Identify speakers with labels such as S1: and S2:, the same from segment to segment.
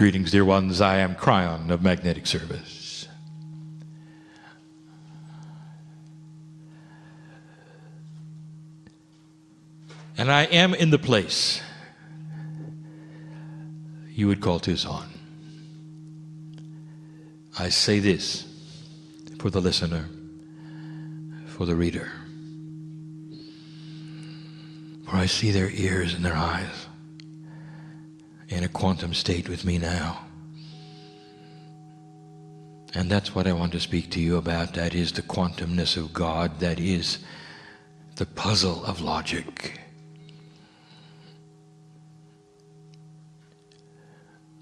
S1: Greetings, dear ones. I am Kryon of Magnetic Service. And I am in the place you would call Tucson. I say this for the listener, for the reader. For I see their ears and their eyes in a quantum state with me now. And that's what I want to speak to you about. That is the quantumness of God. That is the puzzle of logic.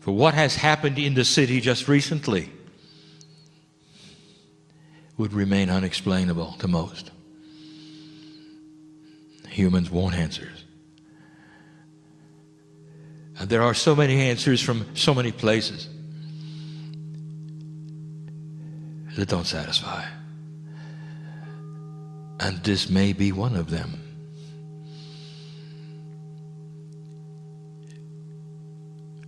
S1: For what has happened in the city just recently would remain unexplainable to most. Humans won't answer. And there are so many answers from so many places that don't satisfy. And this may be one of them.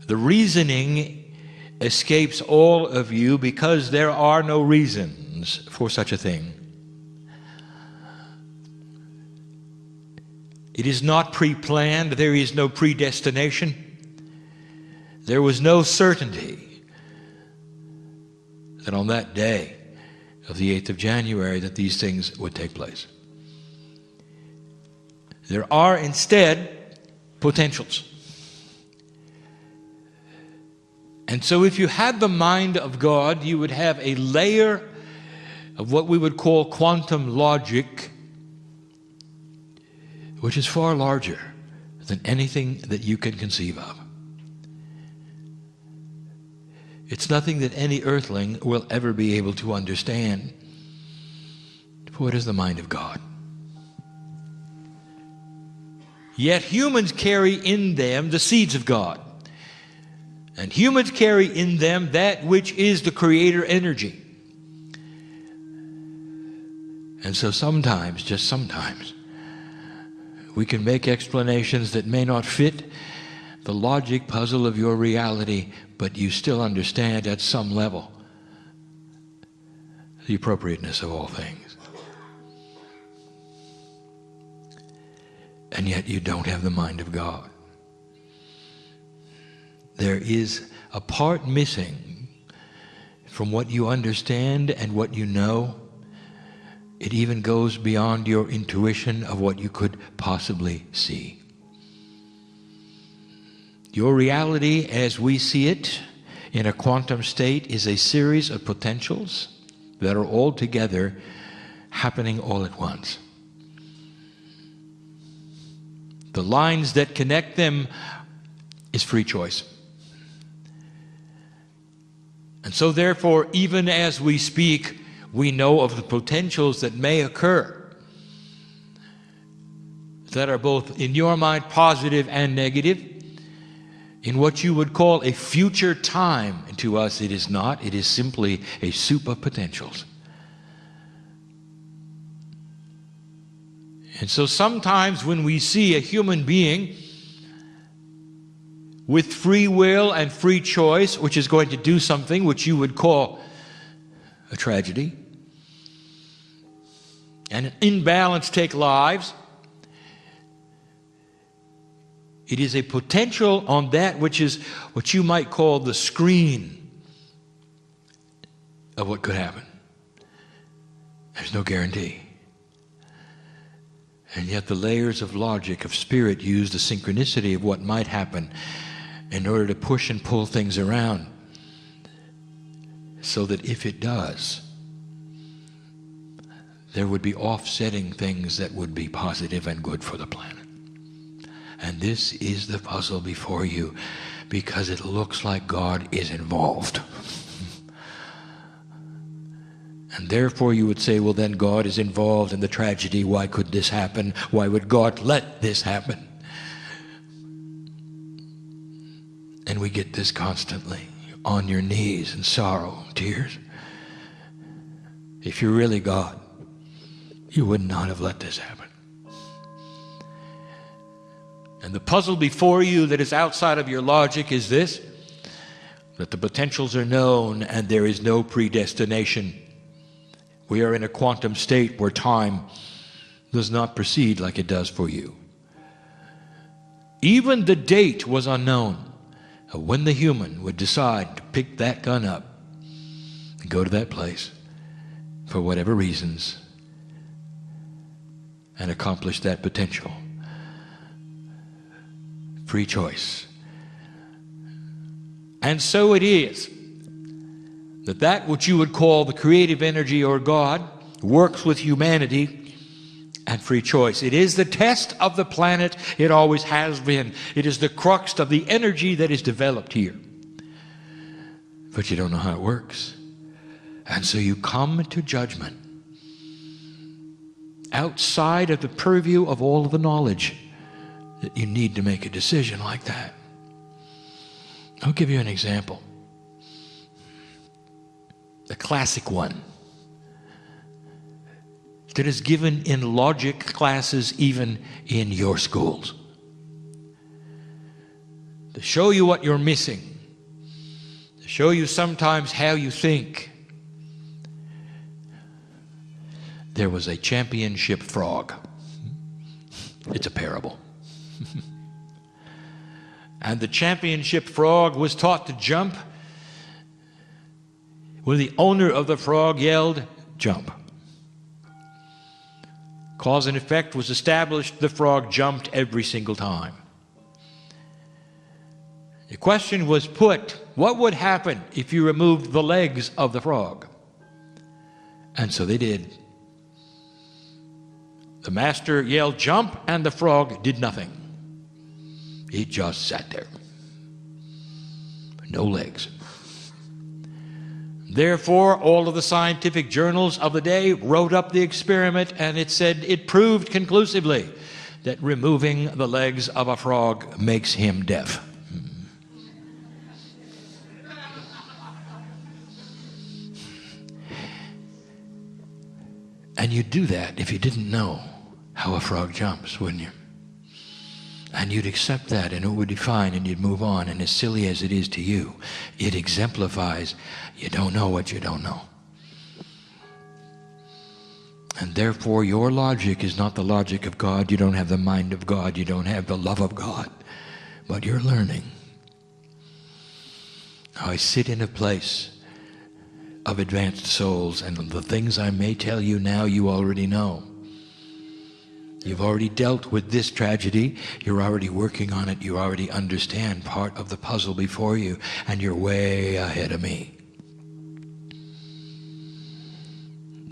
S1: The reasoning escapes all of you because there are no reasons for such a thing. It is not pre-planned. There is no predestination. There was no certainty that on that day of the 8th of January that these things would take place. There are instead potentials. And so if you had the mind of God, you would have a layer of what we would call quantum logic, which is far larger than anything that you can conceive of. It's nothing that any earthling will ever be able to understand. For it is the mind of God. Yet humans carry in them the seeds of God. And humans carry in them that which is the creator energy. And so sometimes, just sometimes, we can make explanations that may not fit the logic puzzle of your reality, but you still understand at some level the appropriateness of all things. And yet you don't have the mind of God. There is a part missing from what you understand and what you know. It even goes beyond your intuition of what you could possibly see. Your reality as we see it in a quantum state is a series of potentials that are all together happening all at once. The lines that connect them is free choice. And so therefore, even as we speak, we know of the potentials that may occur that are both in your mind positive and negative. In what you would call a future time, and to us it is not, it is simply a soup of potentials. And so sometimes when we see a human being with free will and free choice, which is going to do something which you would call a tragedy, and an imbalance take lives, it is a potential on that which is what you might call the screen of what could happen. There's no guarantee. And yet the layers of logic, of spirit, use the synchronicity of what might happen in order to push and pull things around so that if it does, there would be offsetting things that would be positive and good for the planet. And this is the puzzle before you, because it looks like God is involved. And therefore you would say, well then God is involved in the tragedy. Why could this happen? Why would God let this happen? And we get this constantly, on your knees in sorrow, tears. If you're really God, you would not have let this happen. And the puzzle before you that is outside of your logic is this. that the potentials are known and there is no predestination. We are in a quantum state where time does not proceed like it does for you. Even the date was unknown of when the human would decide to pick that gun up and go to that place for whatever reasons and accomplish that potential. Free choice. And so it is that which you would call the creative energy or God works with humanity and free choice. It is the test of the planet. It always has been. It is the crux of the energy that is developed here. But you don't know how it works. And so you come to judgment outside of the purview of all of the knowledge that you need to make a decision like that. I'll give you an example. The classic one that is given in logic classes, even in your schools, to show you what you're missing, to show you sometimes how you think. There was a championship frog. It's a parable. And the championship frog was taught to jump when the owner of the frog yelled, "Jump." Cause and effect was established. The frog jumped every single time. The question was put, what would happen if you removed the legs of the frog? And so they did. The master yelled, "Jump," and the frog did nothing. It just sat there. No legs. Therefore, all of the scientific journals of the day wrote up the experiment, and it said it proved conclusively that removing the legs of a frog makes him deaf. And you'd do that if you didn't know how a frog jumps, wouldn't you? And you'd accept that, and it would be fine, and you'd move on. And as silly as it is to you, it exemplifies you don't know what you don't know. And therefore, your logic is not the logic of God. You don't have the mind of God. You don't have the love of God. But you're learning. I sit in a place of advanced souls, and the things I may tell you now, you already know. You've already dealt with this tragedy. You're already working on it. You already understand part of the puzzle before you, and you're way ahead of me.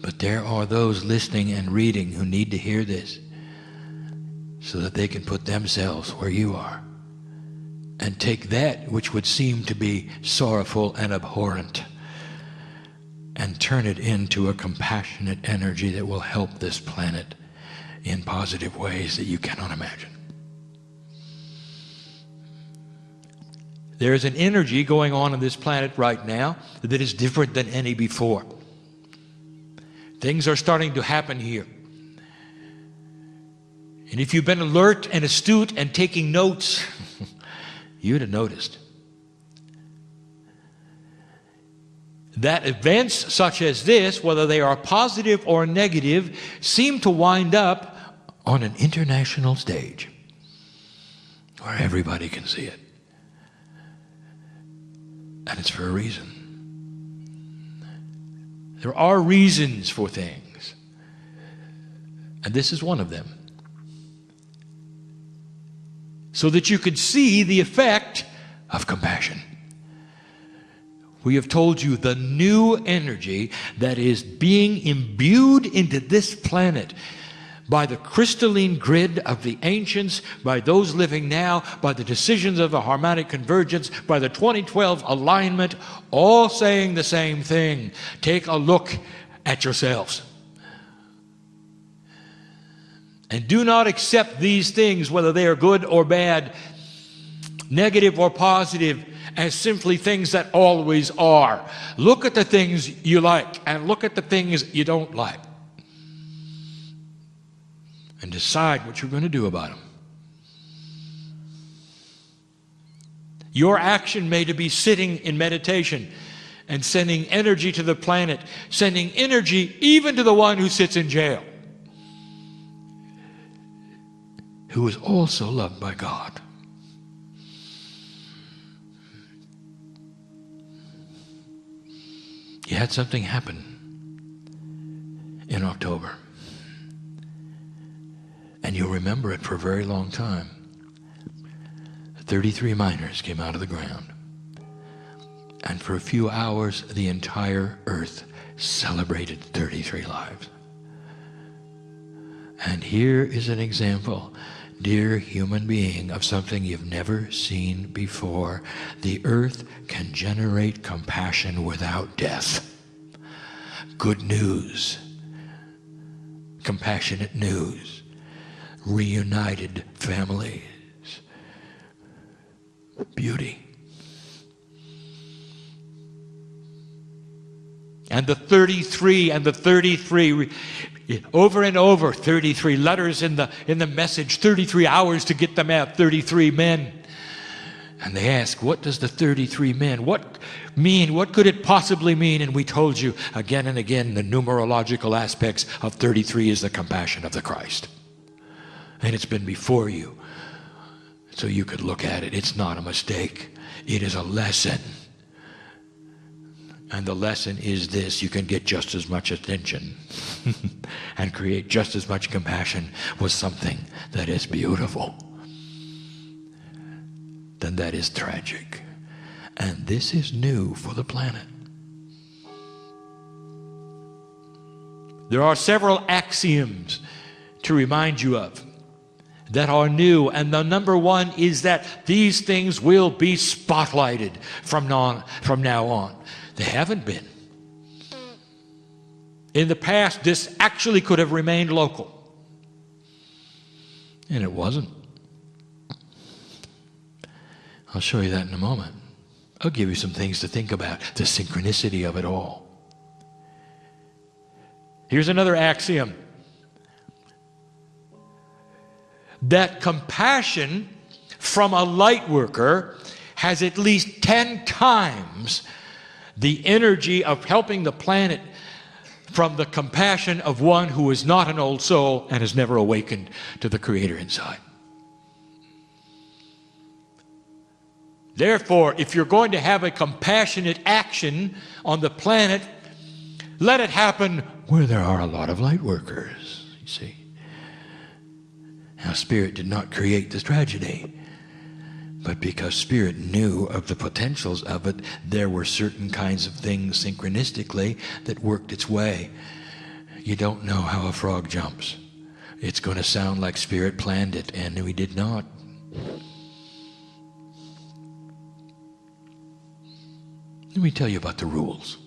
S1: But there are those listening and reading who need to hear this so that they can put themselves where you are and take that which would seem to be sorrowful and abhorrent and turn it into a compassionate energy that will help this planet in positive ways that you cannot imagine. There is an energy going on this planet right now that is different than any before. Things are starting to happen here. And if you've been alert and astute and taking notes, you'd have noticed that events such as this, whether they are positive or negative, seem to wind up on an international stage where everybody can see it. And it's for a reason. There are reasons for things. And this is one of them. So that you could see the effect of compassion. We have told you the new energy that is being imbued into this planet by the crystalline grid of the ancients, by those living now, by the decisions of the harmonic convergence, by the 2012 alignment, all saying the same thing. Take a look at yourselves. And do not accept these things, whether they are good or bad, negative or positive, as simply things that always are. Look at the things you like and look at the things you don't like. And decide what you're going to do about them. Your action may be sitting in meditation and sending energy to the planet, sending energy even to the one who sits in jail, who is also loved by God. You had something happen in October, and you'll remember it for a very long time. 33 miners came out of the ground, and for a few hours the entire earth celebrated 33 lives. And here is an example, dear human being, of something you've never seen before. The earth can generate compassion without death. Good news. Compassionate news. Reunited families. Beauty. And the 33 over and over, 33 letters in the message, 33 hours to get them out, 33 men. And they ask, what does the 33 men, what mean? What could it possibly mean? And we told you again and again, the numerological aspects of 33 is the compassion of the Christ. And it's been before you, so you could look at it. It's not a mistake. It is a lesson. And the lesson is this: you can get just as much attention and create just as much compassion with something that is beautiful than that is tragic. And this is new for the planet. There are several axioms to remind you of that are new, and the number one is that these things will be spotlighted from now on. They haven't been. In the past, this actually could have remained local, and it wasn't. I'll show you that in a moment. I'll give you some things to think about, the synchronicity of it all. Here's another axiom: that compassion from a light worker has at least 10 times the energy of helping the planet from the compassion of one who is not an old soul and has never awakened to the Creator inside. Therefore, if you're going to have a compassionate action on the planet, let it happen where there are a lot of light workers, you see. Now, Spirit did not create this tragedy, but because Spirit knew of the potentials of it, there were certain kinds of things synchronistically that worked its way. You don't know how a frog jumps. It's going to sound like Spirit planned it, and we did not. Let me tell you about the rules.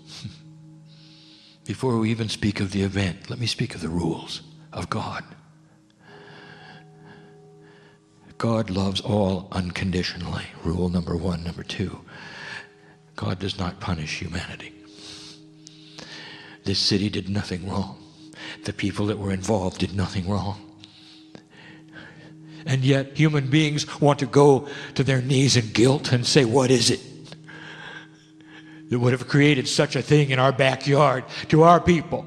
S1: Before we even speak of the event, let me speak of the rules of God. God loves all unconditionally. Rule number one. Number two, God does not punish humanity. This city did nothing wrong. The people that were involved did nothing wrong. And yet human beings want to go to their knees in guilt and say, what is it that would have created such a thing in our backyard, to our people,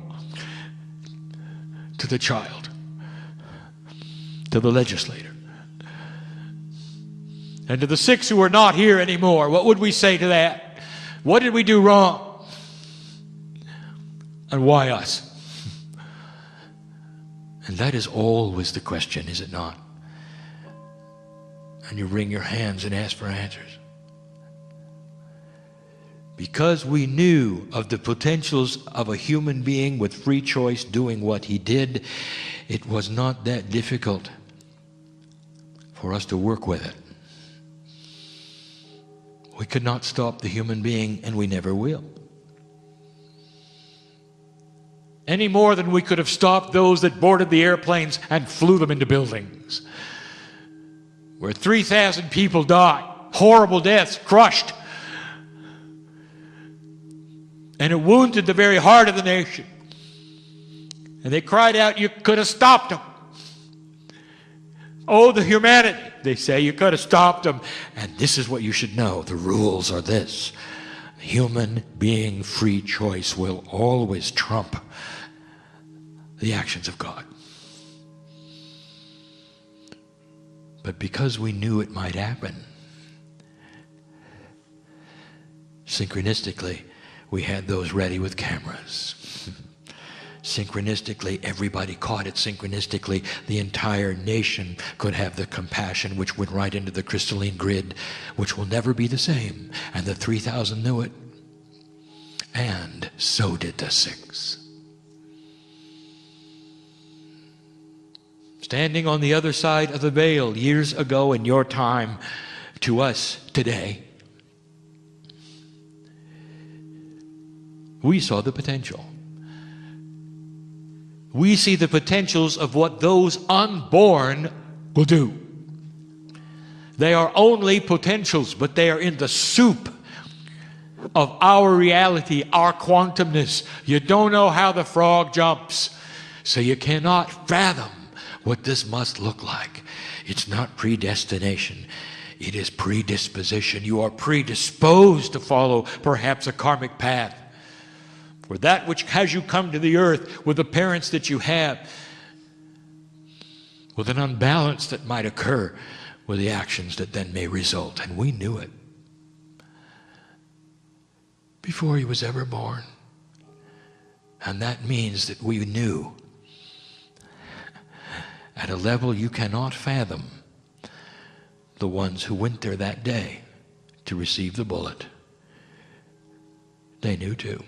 S1: to the child, to the legislator, and to the 6 who are not here anymore? What would we say to that? What did we do wrong? And why us? And that is always the question, is it not? And you wring your hands and ask for answers. Because we knew of the potentials of a human being with free choice doing what he did, it was not that difficult for us to work with it. We could not stop the human being, and we never will. Any more than we could have stopped those that boarded the airplanes and flew them into buildings, where 3,000 people died, horrible deaths, crushed. And it wounded the very heart of the nation. And they cried out, you could have stopped them. Oh, the humanity, they say. You could have stopped them. And this is what you should know. The rules are this. Human being free choice will always trump the actions of God. But because we knew it might happen, synchronistically, we had those ready with cameras. Synchronistically, everybody caught it. Synchronistically, the entire nation could have the compassion which went right into the crystalline grid, which will never be the same. And the 3,000 knew it. And so did the 6. Standing on the other side of the veil years ago in your time to us today, we saw the potential. We see the potentials of what those unborn will do. They are only potentials, but they are in the soup of our reality, our quantumness. You don't know how the frog jumps, so you cannot fathom what this must look like. It's not predestination. It is predisposition. You are predisposed to follow perhaps a karmic path. For that which has you come to the earth with the parents that you have, with an unbalance that might occur with the actions that then may result. And we knew it before he was ever born. And that means that we knew at a level you cannot fathom the ones who went there that day to receive the bullet. They knew too.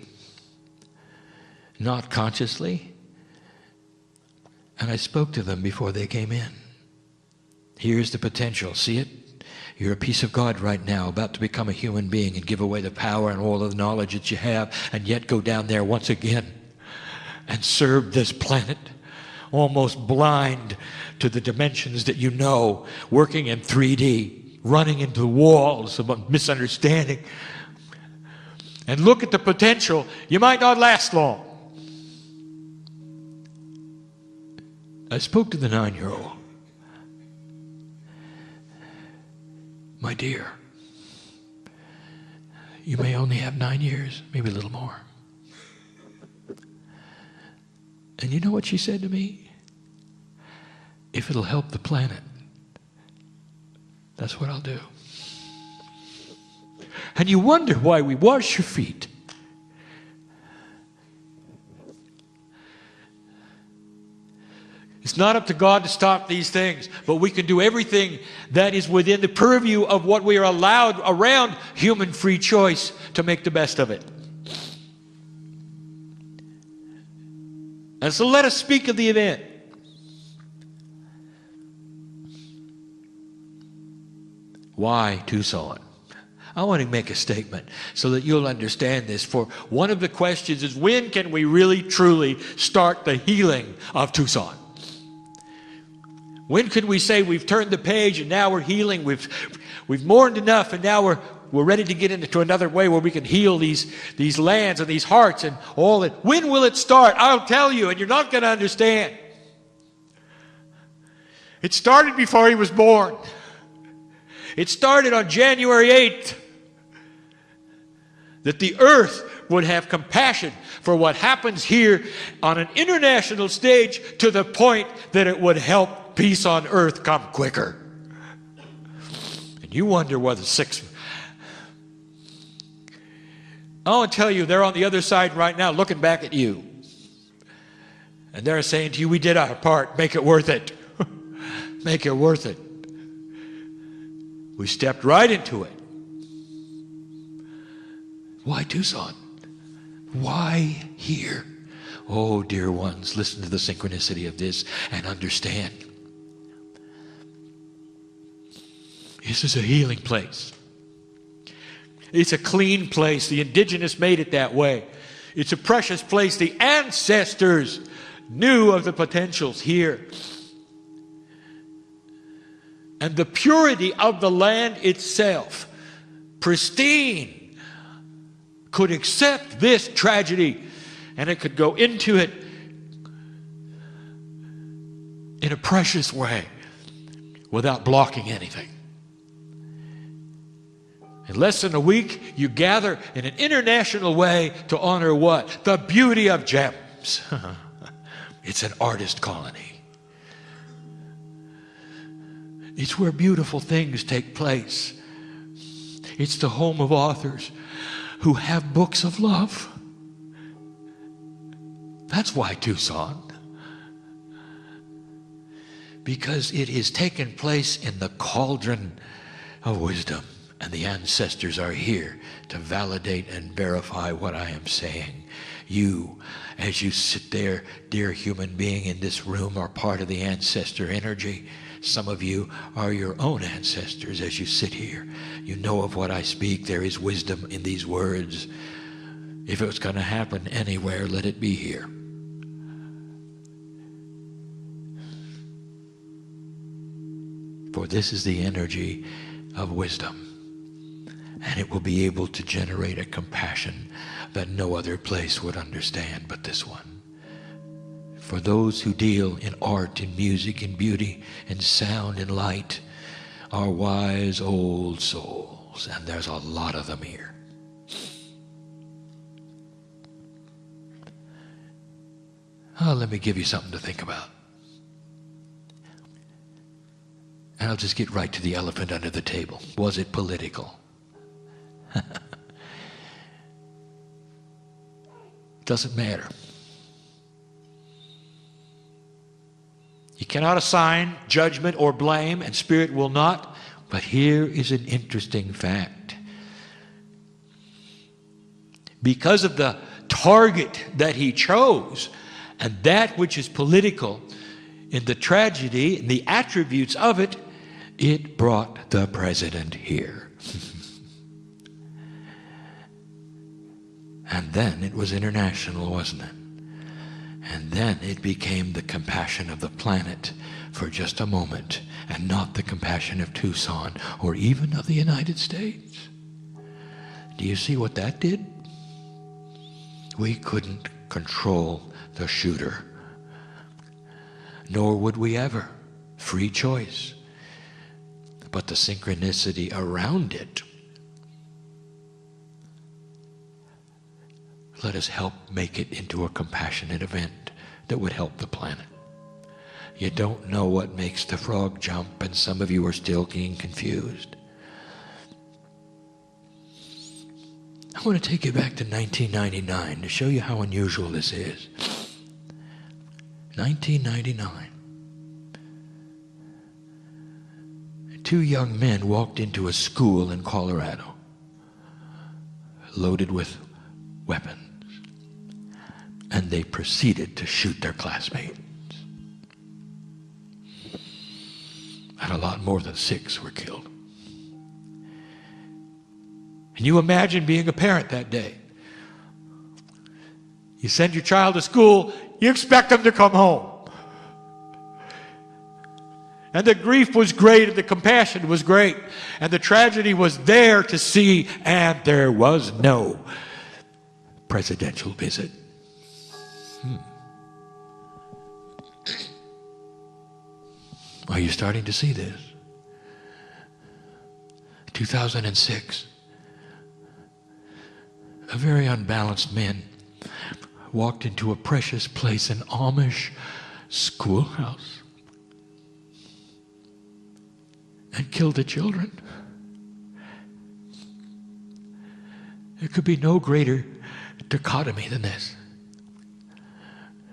S1: Not consciously. And I spoke to them before they came in. Here's the potential. See it? You're a piece of God right now, about to become a human being and give away the power and all of the knowledge that you have, and yet go down there once again and serve this planet, almost blind to the dimensions that you know, working in 3D, running into walls of misunderstanding. And look at the potential. You might not last long. I spoke to the 9-year-old. My dear, you may only have 9 years, maybe a little more. And you know what she said to me? If it'll help the planet, that's what I'll do. And you wonder why we wash your feet. It's not up to God to stop these things, but we can do everything that is within the purview of what we are allowed around human free choice to make the best of it. And so let us speak of the event. Why Tucson? I want to make a statement so that you'll understand this. For one of the questions is, when can we really truly start the healing of Tucson? When could we say we've turned the page and now we're healing, we've mourned enough, and now we're ready to get into another way where we can heal these lands and these hearts and all that? When will it start? I'll tell you, and you're not going to understand. It started before he was born. It started on January 8th. That the earth would have compassion for what happens here on an international stage, to the point that it would help peace on earth come quicker. And you wonder whether 6... I want to tell you, they're on the other side right now looking back at you. And they're saying to you, we did our part, make it worth it. Make it worth it. We stepped right into it. Why Tucson? Why here? Oh, dear ones, listen to the synchronicity of this and understand. This is a healing place. It's a clean place. The indigenous made it that way. It's a precious place. The ancestors knew of the potentials here. And the purity of the land itself, pristine, could accept this tragedy, and it could go into it in a precious way. without blocking anything. In less than a week, you gather in an international way to honor what? The beauty of gems. It's an artist colony. It's where beautiful things take place. It's the home of authors who have books of love. That's why Tucson. Because it is taken place in the cauldron of wisdom. And the ancestors are here to validate and verify what I am saying. You, as you sit there, dear human being in this room, are part of the ancestor energy. Some of you are your own ancestors as you sit here. You know of what I speak. There is wisdom in these words. If it's going to happen anywhere, let it be here. For this is the energy of wisdom. And it will be able to generate a compassion that no other place would understand but this one. For those who deal in art, in music, in beauty, in sound, in light, are wise old souls. And there's a lot of them here. Oh, let me give you something to think about. And I'll just get right to the elephant under the table. Was it political? Doesn't matter. You cannot assign judgment or blame, and Spirit will not. But here is an interesting fact. Because of the target that he chose, and that which is political, in the tragedy and the attributes of it, it brought the president here. And then it was international, wasn't it? And then it became the compassion of the planet for just a moment, and not the compassion of Tucson or even of the United States. Do you see what that did? We couldn't control the shooter, nor would we ever. Free choice. But the synchronicity around it, let us help make it into a compassionate event that would help the planet. You don't know what makes the frog jump, and some of you are still getting confused. I want to take you back to 1999 to show you how unusual this is. 1999. Two young men walked into a school in Colorado, loaded with weapons. And they proceeded to shoot their classmates. And a lot more than 6 were killed. And you imagine being a parent that day. You send your child to school, you expect them to come home. And the grief was great, and the compassion was great, and the tragedy was there to see, and there was no presidential visit. Are you starting to see this? 2006. A very unbalanced man walked into a precious place, an Amish schoolhouse, and killed the children. There could be no greater dichotomy than this.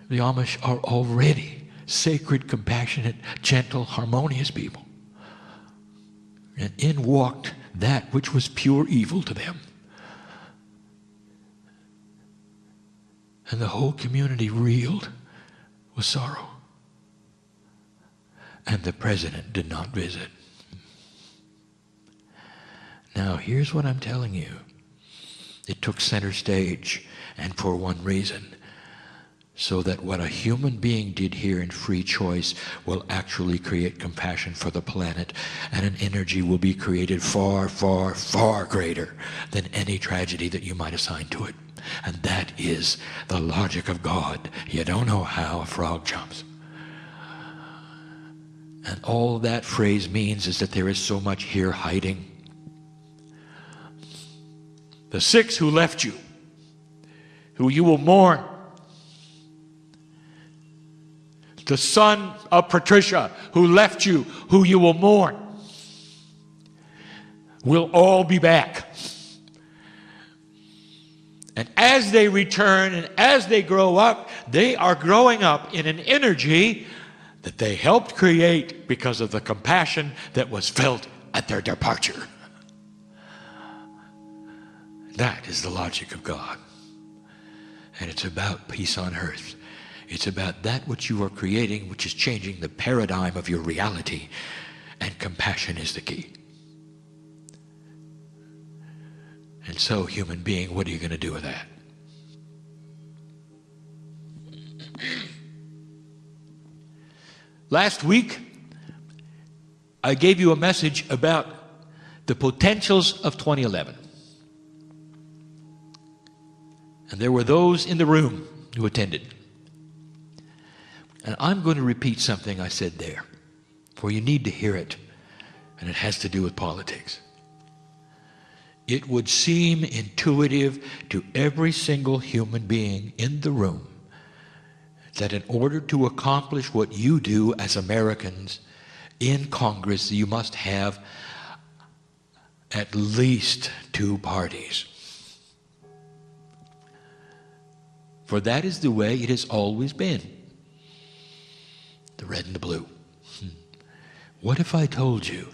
S1: The Amish are already sacred, compassionate, gentle, harmonious people. And in walked that which was pure evil to them. And the whole community reeled with sorrow. And the president did not visit. Now, here's what I'm telling you. It took center stage, and for one reason. So that what a human being did here in free choice will actually create compassion for the planet, and an energy will be created far, far, far greater than any tragedy that you might assign to it. And that is the logic of God. You don't know how a frog jumps. And all that phrase means is that there is so much here hiding. The 6 who left you, who you will mourn. The son of Patricia who left you, who you will mourn, will all be back. And as they return and as they grow up, they are growing up in an energy that they helped create because of the compassion that was felt at their departure. That is the logic of God. And it's about peace on earth. It's about that which you are creating, which is changing the paradigm of your reality. And compassion is the key. And so, human being, what are you going to do with that? Last week, I gave you a message about the potentials of 2011. And there were those in the room who attended. And I'm going to repeat something I said there, for you need to hear it, and it has to do with politics. It would seem intuitive to every single human being in the room that in order to accomplish what you do as Americans in Congress, you must have at least 2 parties. For that is the way it has always been. The red and the blue. What if I told you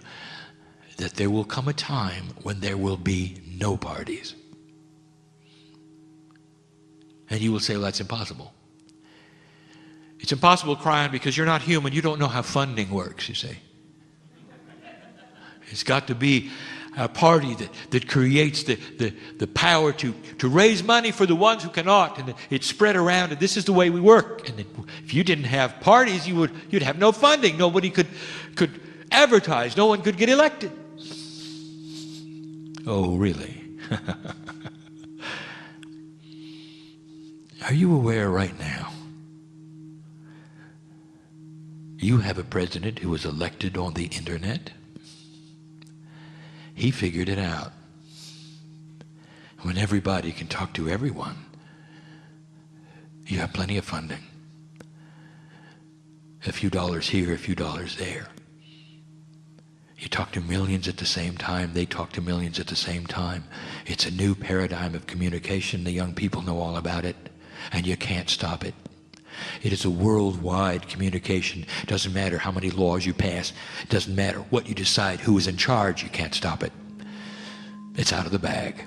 S1: that there will come a time when there will be no parties? And you will say, well, that's impossible. It's impossible, Kryon, because you're not human. You don't know how funding works, you say. It's got to be a party that creates the power to raise money for the ones who cannot, and it's spread around, and this is the way we work. And if you didn't have parties, you'd have no funding. Nobody could advertise. No one could get elected. Oh, really? Are you aware right now? You have a president who was elected on the internet. He figured it out. When everybody can talk to everyone, you have plenty of funding. A few dollars here, a few dollars there. You talk to millions at the same time. They talk to millions at the same time. It's a new paradigm of communication. The young people know all about it, and you can't stop it. It is a worldwide communication. It doesn't matter how many laws you pass. It doesn't matter what you decide, who is in charge. You can't stop it. It's out of the bag.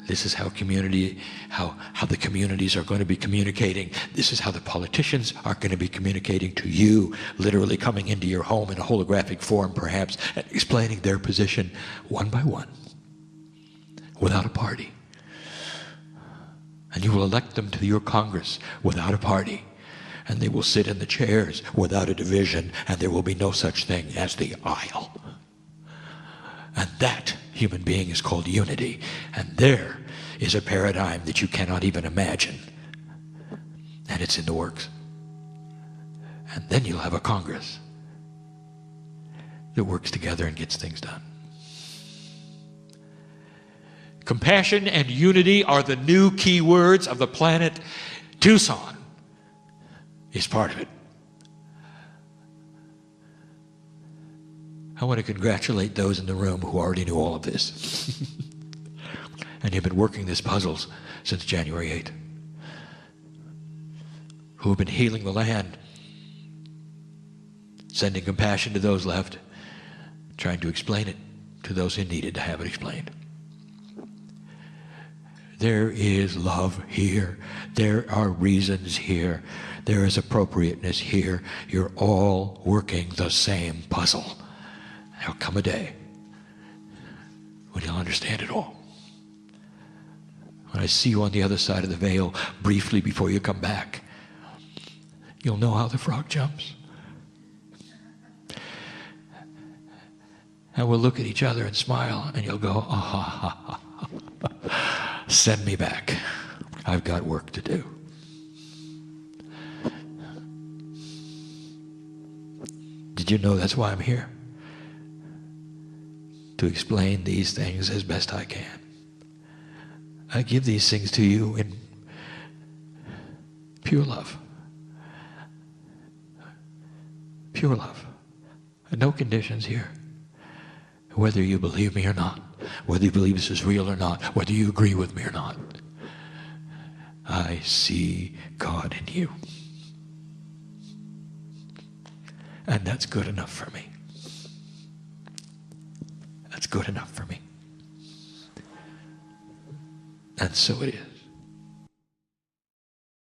S1: This is how the communities are going to be communicating. This is how the politicians are going to be communicating to you, literally coming into your home in a holographic form, perhaps, and explaining their position one by one, without a party. And you will elect them to your Congress without a party. And they will sit in the chairs without a division, and there will be no such thing as the aisle. And that, human being, is called unity. And there is a paradigm that you cannot even imagine. And it's in the works. And then you'll have a Congress that works together and gets things done. Compassion and unity are the new key words of the planet. Tucson is part of it. I want to congratulate those in the room who already knew all of this. And you've been working these puzzles since January 8th. Who have been healing the land, sending compassion to those left, trying to explain it to those who needed to have it explained. There is love here. There are reasons here. There is appropriateness here. You're all working the same puzzle. There'll come a day when you'll understand it all. When I see you on the other side of the veil briefly before you come back, you'll know how the frog jumps. And we'll look at each other and smile, and you'll go, ah, ha, ha, ha. Send me back. I've got work to do. you know that's why I'm here. To explain these things as best I can. I give these things to you in pure love. Pure love. And no conditions here. Whether you believe me or not, whether you believe this is real or not, whether you agree with me or not, I see God in you. And that's good enough for me. That's good enough for me. And so it is.